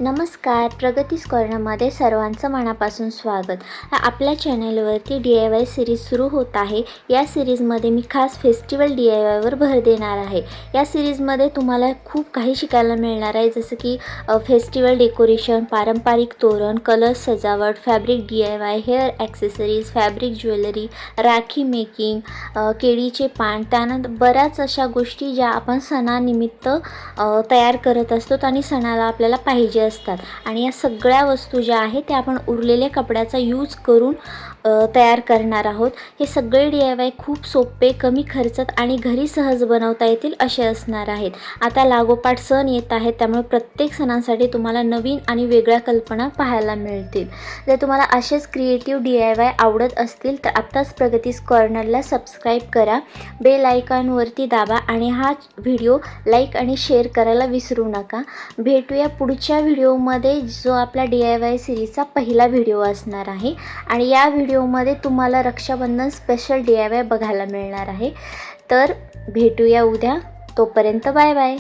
नमस्कार, प्रगतीस कॉर्नरमध्ये सर्वांचं मनापासून स्वागत. आपल्या चॅनलवरती DIY सिरीज सुरू होत आहे. या सिरीजमध्ये मी खास फेस्टिवल DIYवर भर देणार आहे. या सिरीजमध्ये तुम्हाला खूप काही शिकायला मिळणार आहे, जसं की फेस्टिवल डेकोरेशन, पारंपरिक तोरण, कलर्स सजावट, fabric DIY, hair accessories, fabric jewellery, rakhi making, केळीचे पान, त्यानंतर बऱ्याच अशा गोष्टी ज्या आपण सणानिमित्त तयार करत असतो आणि सणाला आपल्याला पाहिजे असतात. आणि या सगळ्या वस्तू ज्या आहेत त्या आपण उरलेल्या कपड्याचा यूज करून तयार करणार आहोत. हे सगळे DIY खूप सोपे, कमी खर्चात आणि घरी सहज बनवता येतील असे असणार आहेत. आता लागोपाठ सण येत आहेत, त्यामुळे प्रत्येक सणांसाठी तुम्हाला नवीन आणि वेगळ्या कल्पना पाहायला मिळतील. जर तुम्हाला असेच क्रिएटिव्ह DIY आवडत असतील तर आत्ताच प्रगतीस कॉर्नरला सबस्क्राईब करा, बेल आयकॉनवरती दाबा आणि हा व्हिडिओ लाईक आणि शेअर करायला विसरू नका. भेटूया पुढच्या व्हिडिओमध्ये, जो आपला DIY सिरीजचा पहिला व्हिडिओ असणार आहे. आणि या व्हिडिओमध्ये तुम्हाला रक्षाबंधन स्पेशल DIY बघायला मिळणार आहे. तर भेटूया उद्या. तोपर्यंत बाय बाय.